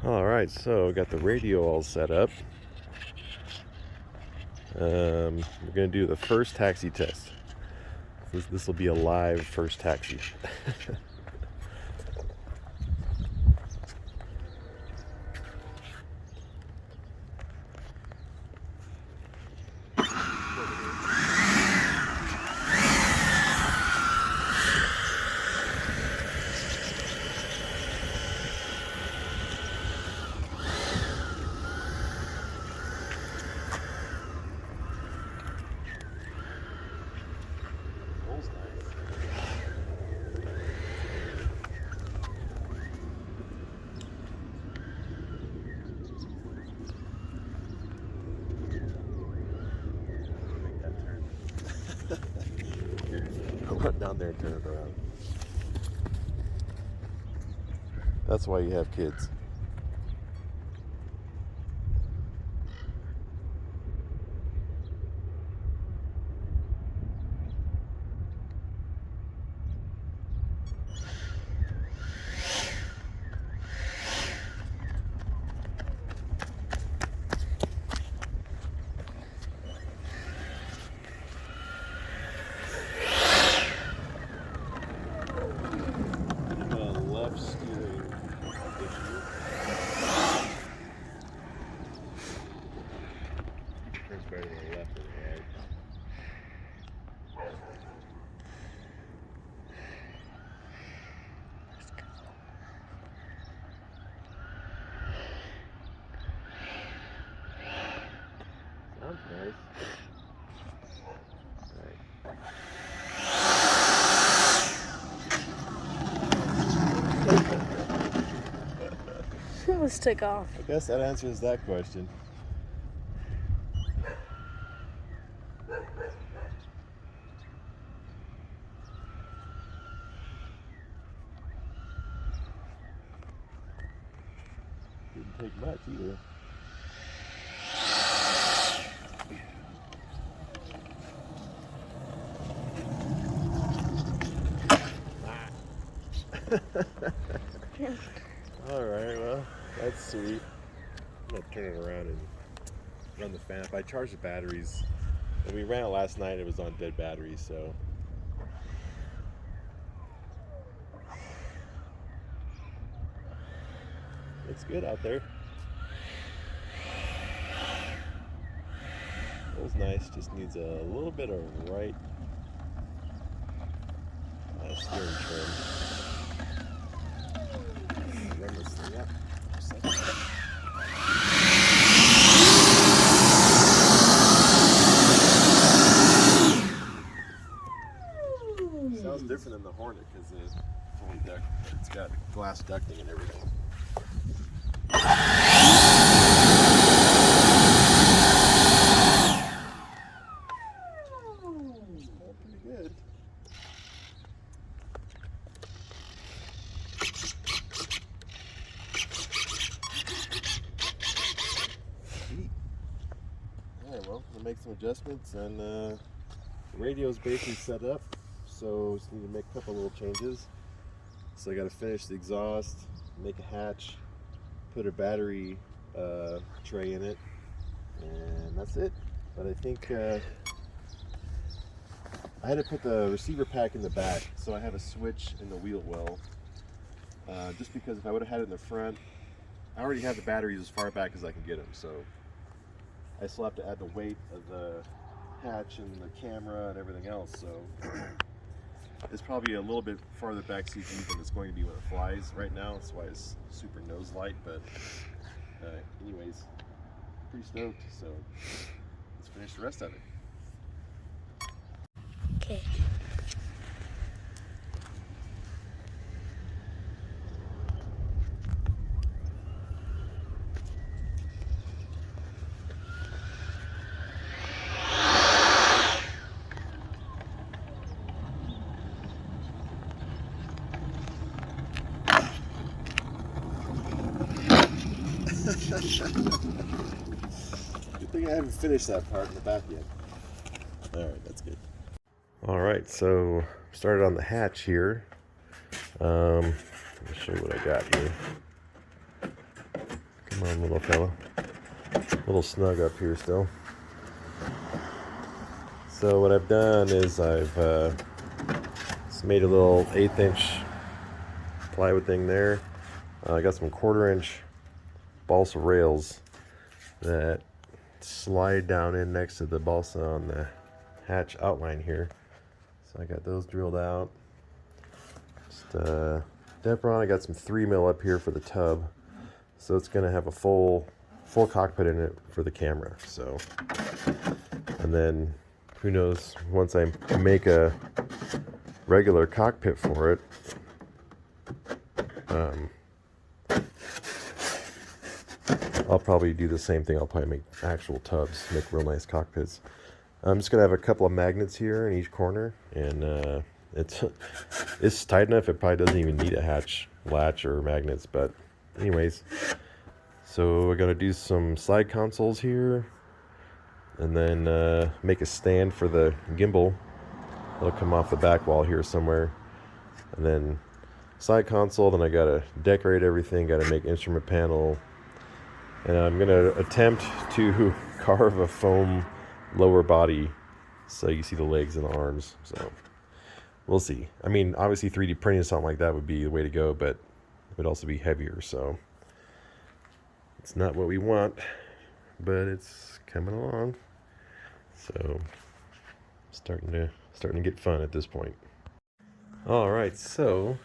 Alright, so got the radio all set up. We're going to do the first taxi test. This will be a live first taxi. I'll run down there and turn it around. That's why you have kids. Better to the left or the right. Sounds nice. It almost took off. I guess that answers that question. Didn't take much either. Alright, well, that's sweet. I'm going to turn it around and run the fan up. I charged the batteries. When we ran it last night, it was on dead batteries, so. It's good out there. Feels nice, just needs a little bit of right steering trim. Run this thing up for a second. Sounds different than the Hornet because it's fully duct. It's got glass ducting and everything. Pretty good. Alright, well, we'll make some adjustments, and the radio's basically set up, so just need to make a couple little changes. So I got to finish the exhaust, make a hatch, put a battery tray in it, and that's it. But I think I had to put the receiver pack in the back, so I have a switch in the wheel well. Just because if I would have had it in the front, I already have the batteries as far back as I can get them, so I still have to add the weight of the hatch and the camera and everything else, so it's probably a little bit farther back CG than it's going to be when it flies right now. That's why it's super nose light, but anyways, pretty stoked, so let's finish the rest of it. Okay. Good thing I haven't finished that part in the back yet. Alright, that's good. Alright, so started on the hatch here. Let me show you what I got here. Come on, little fella. A little snug up here still. So what I've done is I've just made a little 1/8 inch plywood thing there. I got some 1/4 inch balsa rails that slide down in next to the balsa on the hatch outline here. So I got those drilled out. Just Depron, I got some 3mm up here for the tub. So it's gonna have a full cockpit in it for the camera. So, and then who knows, once I make a regular cockpit for it, I'll probably do the same thing. I'll probably make actual tubs, make real nice cockpits. I'm just gonna have a couple of magnets here in each corner, and it's tight enough. It probably doesn't even need a hatch latch or magnets, but anyways. So we're gonna do some side consoles here, and then make a stand for the gimbal. It'll come off the back wall here somewhere, and then side console. Then I gotta decorate everything. Gotta make instrument panel. And I'm going to attempt to carve a foam lower body so you see the legs and the arms. So we'll see. I mean, obviously 3D printing something like that would be the way to go, but it would also be heavier. So it's not what we want, but it's coming along. So starting to get fun at this point. All right, so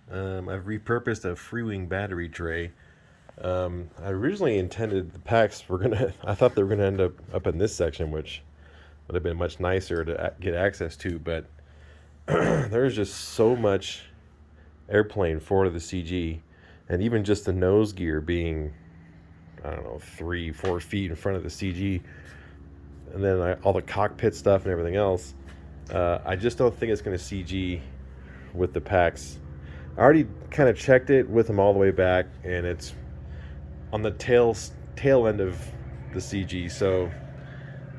I've repurposed a FreeWing battery tray. I originally intended the packs I thought they were gonna end up in this section, which would have been much nicer to get access to, but there's just so much airplane forward of the CG, and even just the nose gear being, I don't know, 3-4 feet in front of the CG, and then all the cockpit stuff and everything else. I just don't think it's gonna CG with the packs. I already kind of checked it with them all the way back, and it's on the tail end of the CG, so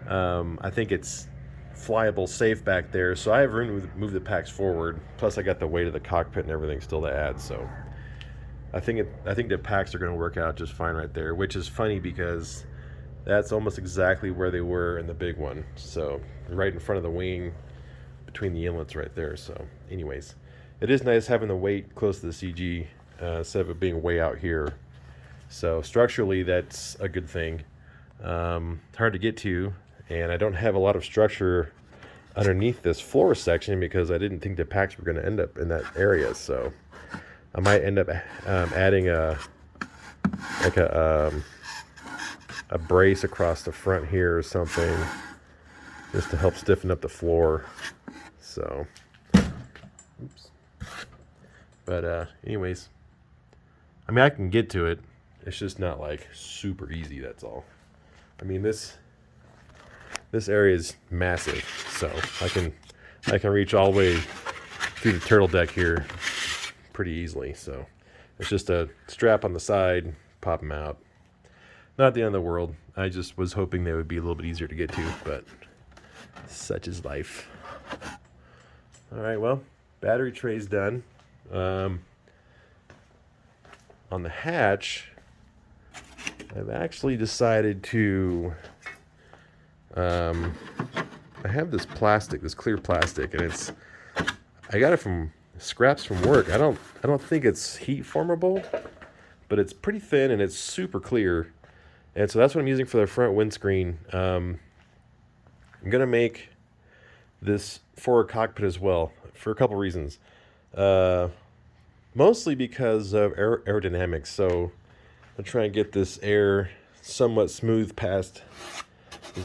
I think it's flyable safe back there. So I have room to move the packs forward. Plus, I got the weight of the cockpit and everything still to add. So I think the packs are going to work out just fine right there. Which is funny because that's almost exactly where they were in the big one. So right in front of the wing, between the inlets right there. So, anyways, it is nice having the weight close to the CG instead of it being way out here. So structurally, that's a good thing. It's hard to get to, and I don't have a lot of structure underneath this floor section because I didn't think the packs were going to end up in that area. So I might end up adding a brace across the front here or something, just to help stiffen up the floor. So, oops. But anyways, I mean, I can get to it. It's just not like super easy, that's all. I mean, this area is massive, so I can reach all the way through the turtle deck here pretty easily. So it's just a strap on the side, pop them out. Not the end of the world. I just was hoping they would be a little bit easier to get to, but such is life. All right, well, battery tray's done. On the hatch, I've actually decided to, I have this plastic, this clear plastic, and I got it from scraps from work. I don't think it's heat formable, but it's pretty thin and it's super clear. And so that's what I'm using for the front windscreen. I'm going to make this forward cockpit as well for a couple reasons. Mostly because of aerodynamics. So I'm trying to get this air somewhat smooth past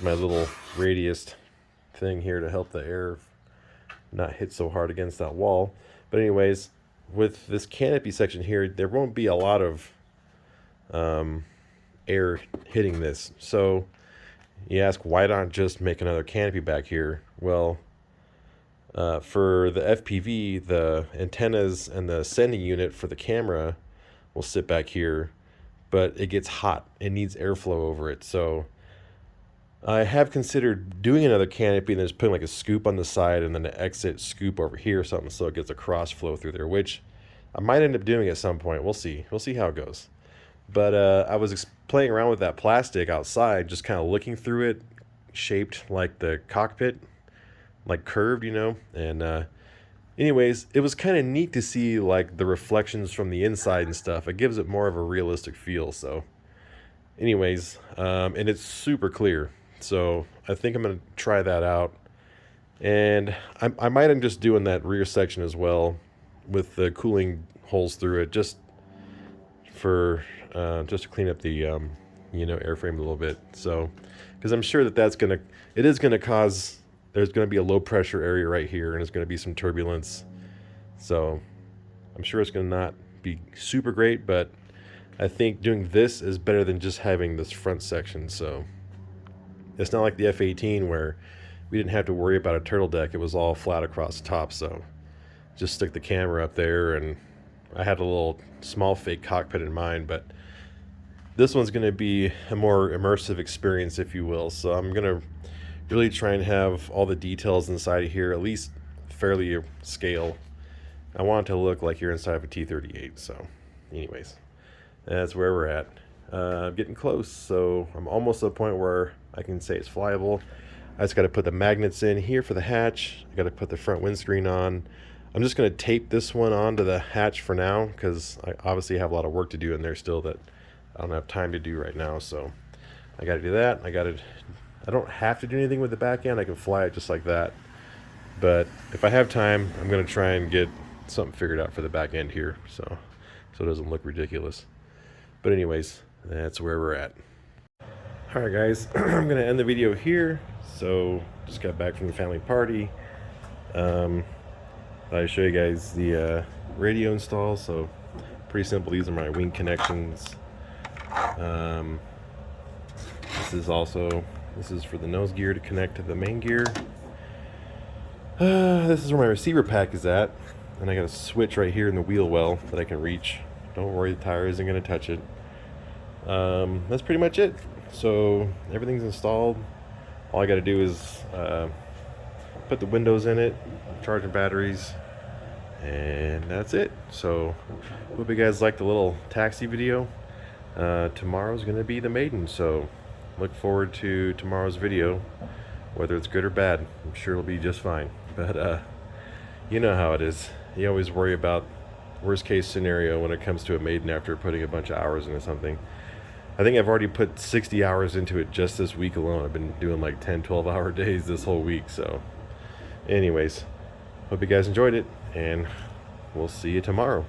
my little radius thing here to help the air not hit so hard against that wall. But anyways, with this canopy section here, there won't be a lot of air hitting this. So you ask, why not just make another canopy back here? Well, for the FPV, the antennas and the sending unit for the camera will sit back here, but it gets hot. It needs airflow over it. So I have considered doing another canopy and then just putting like a scoop on the side and then an exit scoop over here or something so it gets a cross flow through there, which I might end up doing at some point. We'll see. We'll see how it goes. But I was playing around with that plastic outside, just kind of looking through it, shaped like the cockpit, like curved, you know. And anyways, it was kind of neat to see like the reflections from the inside and stuff. It gives it more of a realistic feel. So anyways, and it's super clear. So I think I'm going to try that out. And I might end just doing that rear section as well with the cooling holes through it, just to clean up the you know, airframe a little bit. So because I'm sure that it is gonna cause, there's gonna be a low pressure area right here, and there's gonna be some turbulence. So I'm sure it's gonna not be super great, but I think doing this is better than just having this front section. So it's not like the F-18 where we didn't have to worry about a turtle deck. It was all flat across the top. So just stick the camera up there, and I had a little small fake cockpit in mind, but this one's going to be a more immersive experience, if you will. So I'm going to really try and have all the details inside of here, at least fairly scale. I want it to look like you're inside of a T-38. So anyways, that's where we're at. I'm getting close, so I'm almost to the point where I can say it's flyable. I just got to put the magnets in here for the hatch. I got to put the front windscreen on. I'm just going to tape this one onto the hatch for now, because I obviously have a lot of work to do in there still that I don't have time to do right now. So I got to do that. I don't have to do anything with the back end. I can fly it just like that. But if I have time, I'm going to try and get something figured out for the back end here, so it doesn't look ridiculous. But anyways, that's where we're at. All right, guys, I'm going to end the video here. So just got back from the family party. I'll show you guys the radio install. So pretty simple. These are my wing connections. This is for the nose gear to connect to the main gear. This is where my receiver pack is at, and I got a switch right here in the wheel well that I can reach. Don't worry, the tire isn't going to touch it. That's pretty much it. So everything's installed. All I got to do is put the windows in it, charge the batteries, and that's it. So hope you guys liked the little taxi video. Tomorrow's going to be the maiden, so look forward to tomorrow's video, whether it's good or bad. I'm sure it'll be just fine. But you know how it is. You always worry about worst case scenario when it comes to a maiden after putting a bunch of hours into something. I think I've already put 60 hours into it just this week alone. I've been doing like 10-12 hour days this whole week. So anyways, hope you guys enjoyed it, and we'll see you tomorrow.